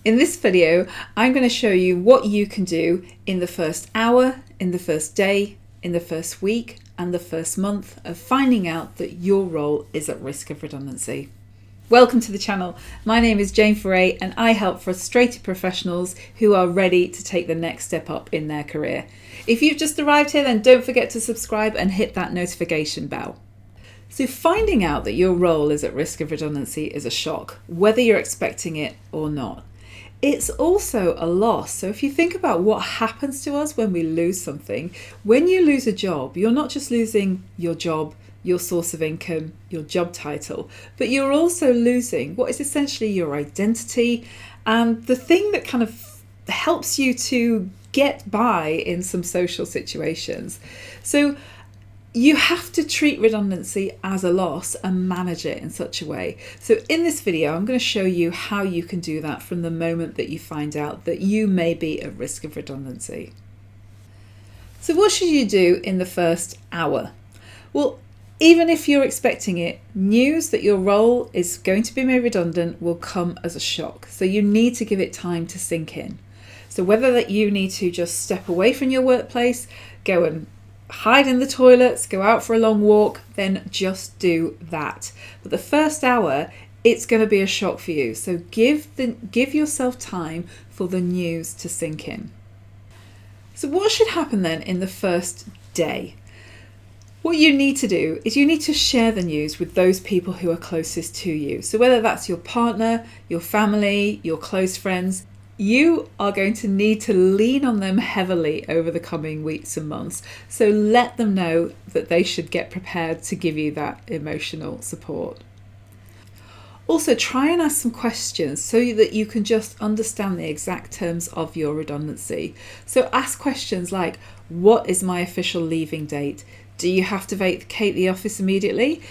In this video, I'm going to show you what you can do in the first hour, in the first day, in the first week, and the first month of finding out that your role is at risk of redundancy. Welcome to the channel. My name is Jane Foray and I help frustrated professionals who are ready to take the next step up in their career. If you've just arrived here, then don't forget to subscribe and hit that notification bell. So finding out that your role is at risk of redundancy is a shock, whether you're expecting it or not. It's also a loss. So if you think about what happens to us when we lose something, when you lose a job, you're not just losing your job, your source of income, your job title, but you're also losing what is essentially your identity and the thing that kind of helps you to get by in some social situations. So you have to treat redundancy as a loss and manage it in such a way. So in this video, I'm going to show you how you can do that from the moment that you find out that you may be at risk of redundancy. So what should you do in the first hour? Well, even if you're expecting it, news that your role is going to be made redundant will come as a shock. So you need to give it time to sink in. So whether that you need to just step away from your workplace, go and hide in the toilets, go out for a long walk, then just do that. But the first hour, it's going to be a shock for you. So give yourself time for the news to sink in. So what should happen then in the first day? What you need to do is you need to share the news with those people who are closest to you. So whether that's your partner, your family, your close friends, you are going to need to lean on them heavily over the coming weeks and months. So let them know that they should get prepared to give you that emotional support. Also, try and ask some questions so that you can just understand the exact terms of your redundancy. So ask questions like, what is my official leaving date? Do you have to vacate the office immediately?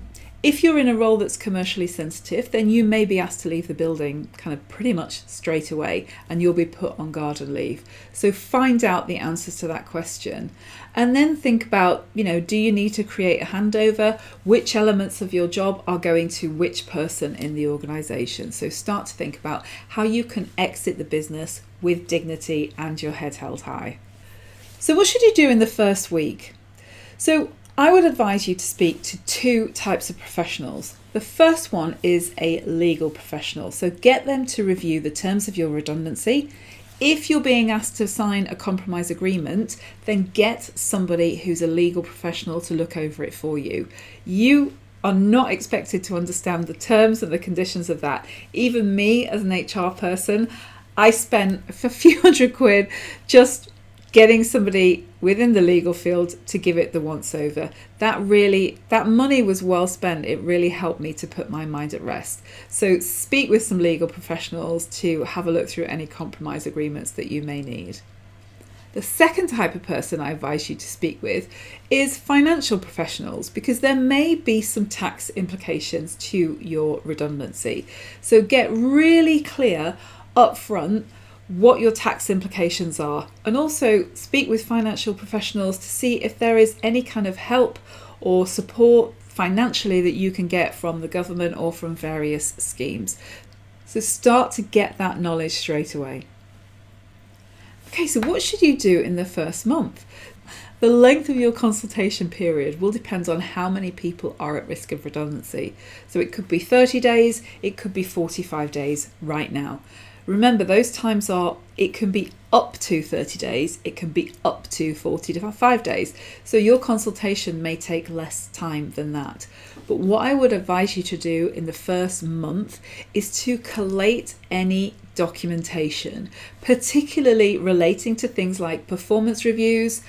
If you're in a role that's commercially sensitive, then you may be asked to leave the building kind of pretty much straight away and you'll be put on garden leave. So find out the answers to that question and then think about, do you need to create a handover? Which elements of your job are going to which person in the organisation? So start to think about how you can exit the business with dignity and your head held high. So what should you do in the first week? So I would advise you to speak to two types of professionals. The first one is a legal professional. So get them to review the terms of your redundancy. If you're being asked to sign a compromise agreement, then get somebody who's a legal professional to look over it for you. You are not expected to understand the terms and the conditions of that. Even me as an HR person, I spent a few £100 just getting somebody within the legal field to give it the once over. That money was well spent. It really helped me to put my mind at rest. So speak with some legal professionals to have a look through any compromise agreements that you may need. The second type of person I advise you to speak with is financial professionals, because there may be some tax implications to your redundancy. So get really clear up front what your tax implications are, and also speak with financial professionals to see if there is any kind of help or support financially that you can get from the government or from various schemes. So start to get that knowledge straight away. Okay, so what should you do in the first month? The length of your consultation period will depend on how many people are at risk of redundancy. So it could be 30 days, it could be 45 days right now. Remember, those times it can be up to 30 days, it can be up to 45 days. So your consultation may take less time than that. But what I would advise you to do in the first month is to collate any documentation, particularly relating to things like performance reviews,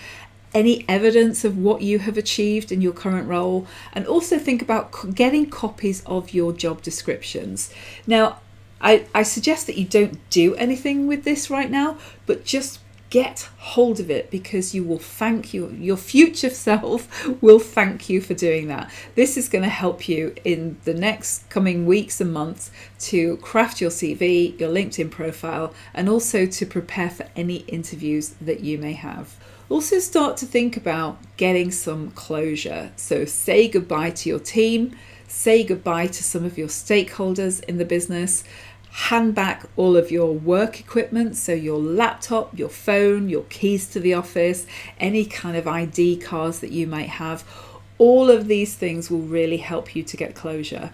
any evidence of what you have achieved in your current role, and also think about getting copies of your job descriptions. Now, I suggest that you don't do anything with this right now, but just get hold of it, because you will thank your future self will thank you for doing that. This is going to help you in the next coming weeks and months to craft your CV, your LinkedIn profile, and also to prepare for any interviews that you may have. Also start to think about getting some closure. So say goodbye to your team, say goodbye to some of your stakeholders in the business, hand back all of your work equipment, so your laptop, your phone, your keys to the office, any kind of ID cards that you might have. All of these things will really help you to get closure.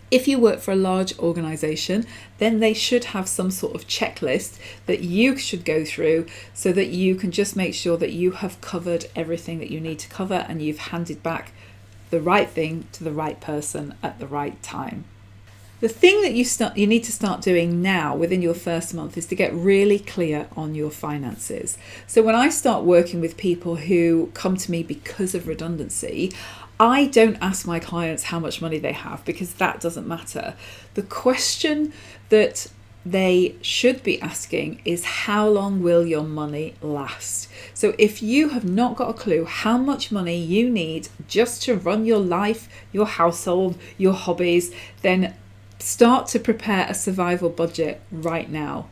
If you work for a large organisation, then they should have some sort of checklist that you should go through so that you can just make sure that you have covered everything that you need to cover and you've handed back the right thing to the right person at the right time. The thing that you need to start doing now within your first month is to get really clear on your finances. So when I start working with people who come to me because of redundancy, I don't ask my clients how much money they have, because that doesn't matter. The question that they should be asking is, how long will your money last? So if you have not got a clue how much money you need just to run your life, your household, your hobbies, then start to prepare a survival budget right now.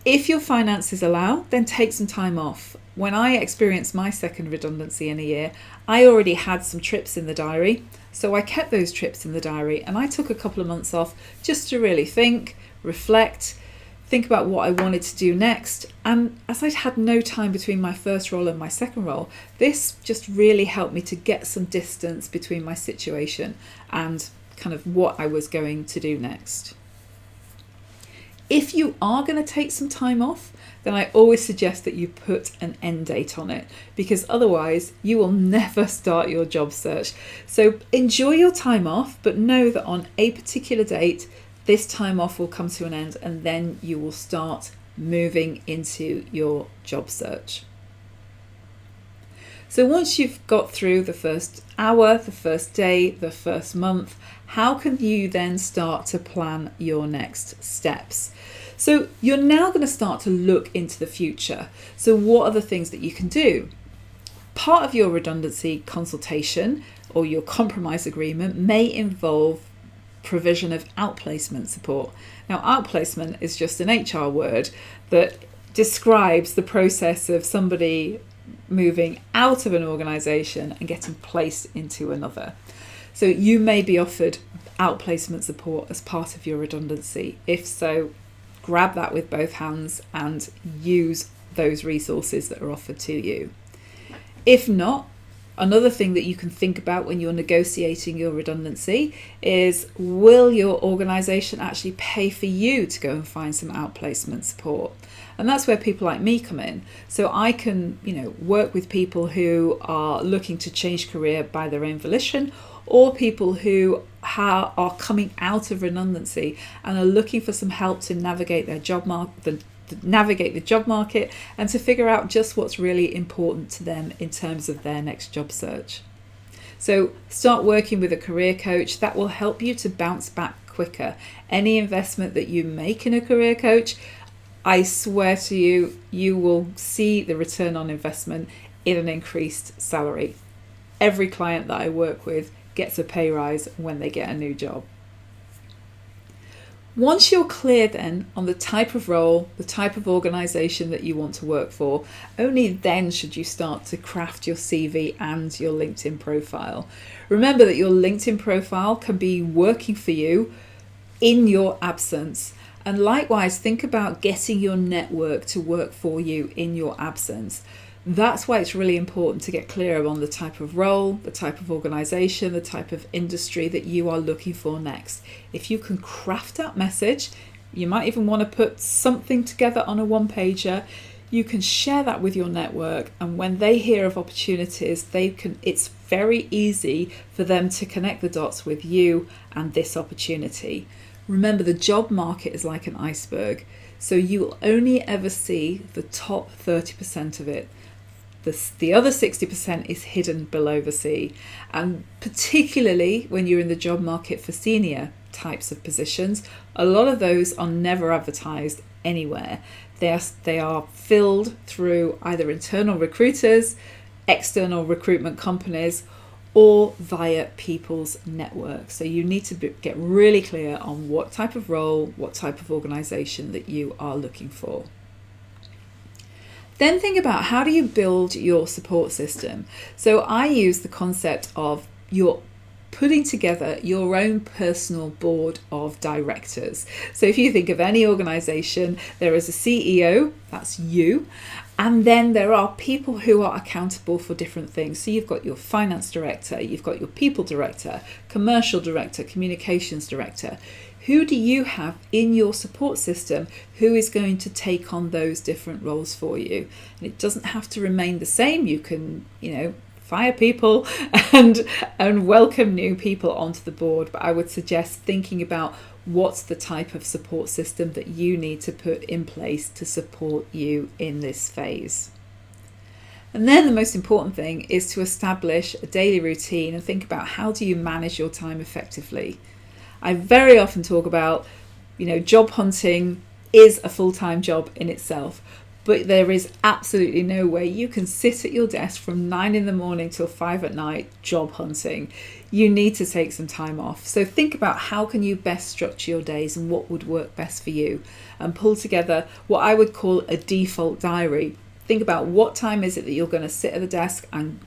If your finances allow, then take some time off. When I experienced my second redundancy in a year, I already had some trips in the diary. So I kept those trips in the diary and I took a couple of months off just to really think, reflect, think about what I wanted to do next. And as I'd had no time between my first role and my second role, this just really helped me to get some distance between my situation and kind of what I was going to do next. If you are going to take some time off, then I always suggest that you put an end date on it, because otherwise you will never start your job search. So enjoy your time off, but know that on a particular date, this time off will come to an end and then you will start moving into your job search. So once you've got through the first hour, the first day, the first month, how can you then start to plan your next steps? So you're now going to start to look into the future. So what are the things that you can do? Part of your redundancy consultation or your compromise agreement may involve provision of outplacement support. Now, outplacement is just an HR word that describes the process of somebody moving out of an organisation and getting placed into another. So you may be offered outplacement support as part of your redundancy. If so, grab that with both hands and use those resources that are offered to you. If not, another thing that you can think about when you're negotiating your redundancy is, will your organisation actually pay for you to go and find some outplacement support? And that's where people like me come in. So I can, work with people who are looking to change career by their own volition, or people who are coming out of redundancy and are looking for some help to navigate their job market, navigate the job market, and to figure out just what's really important to them in terms of their next job search. So start working with a career coach. That will help you to bounce back quicker. Any investment that you make in a career coach, I swear to you, you will see the return on investment in an increased salary. Every client that I work with gets a pay rise when they get a new job. Once you're clear then on the type of role, the type of organisation that you want to work for, only then should you start to craft your CV and your LinkedIn profile. Remember that your LinkedIn profile can be working for you in your absence. And likewise, think about getting your network to work for you in your absence. That's why it's really important to get clear on the type of role, the type of organisation, the type of industry that you are looking for next. If you can craft that message, you might even want to put something together on a one-pager. You can share that with your network, and when they hear of opportunities, it's very easy for them to connect the dots with you and this opportunity. Remember, the job market is like an iceberg, so you will only ever see the top 30% of it. The other 60% is hidden below the sea, and particularly when you're in the job market for senior types of positions, a lot of those are never advertised anywhere. They are filled through either internal recruiters, external recruitment companies, or via people's networks. So you need to get really clear on what type of role, what type of organisation that you are looking for. Then think about, how do you build your support system? So I use the concept of your putting together your own personal board of directors. So if you think of any organization, there is a CEO, that's you, and then there are people who are accountable for different things. So you've got your finance director, you've got your people director, commercial director, communications director. Who do you have in your support system who is going to take on those different roles for you? And it doesn't have to remain the same. You can, fire people and welcome new people onto the board. But I would suggest thinking about what's the type of support system that you need to put in place to support you in this phase. And then the most important thing is to establish a daily routine and think about how do you manage your time effectively. I very often talk about, job hunting is a full-time job in itself, but there is absolutely no way you can sit at your desk from 9 a.m. till 5 p.m. job hunting. You need to take some time off. So think about how can you best structure your days and what would work best for you, and pull together what I would call a default diary. Think about what time is it that you're going to sit at the desk and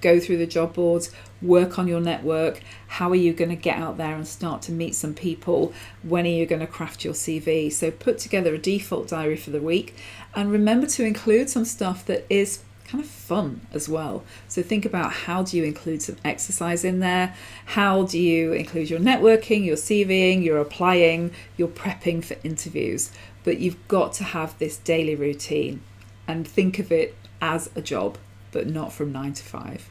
go through the job boards, work on your network. How are you going to get out there and start to meet some people? When are you going to craft your CV? So put together a default diary for the week, and remember to include some stuff that is kind of fun as well. So think about how do you include some exercise in there? How do you include your networking, your CVing, your applying, your prepping for interviews? But you've got to have this daily routine. And think of it as a job, but not from 9 to 5.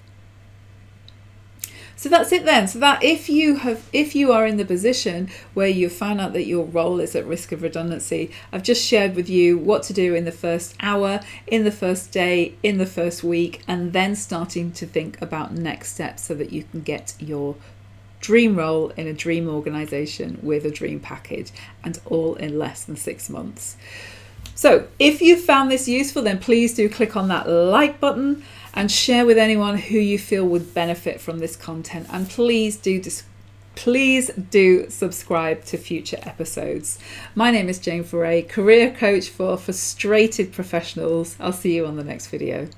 So that's it then. So that if you are in the position where you found out that your role is at risk of redundancy, I've just shared with you what to do in the first hour, in the first day, in the first week, and then starting to think about next steps so that you can get your dream role in a dream organization with a dream package, and all in less than 6 months. So if you found this useful, then please do click on that like button and share with anyone who you feel would benefit from this content. And please do subscribe to future episodes. My name is Jane Foray, career coach for frustrated professionals. I'll see you on the next video.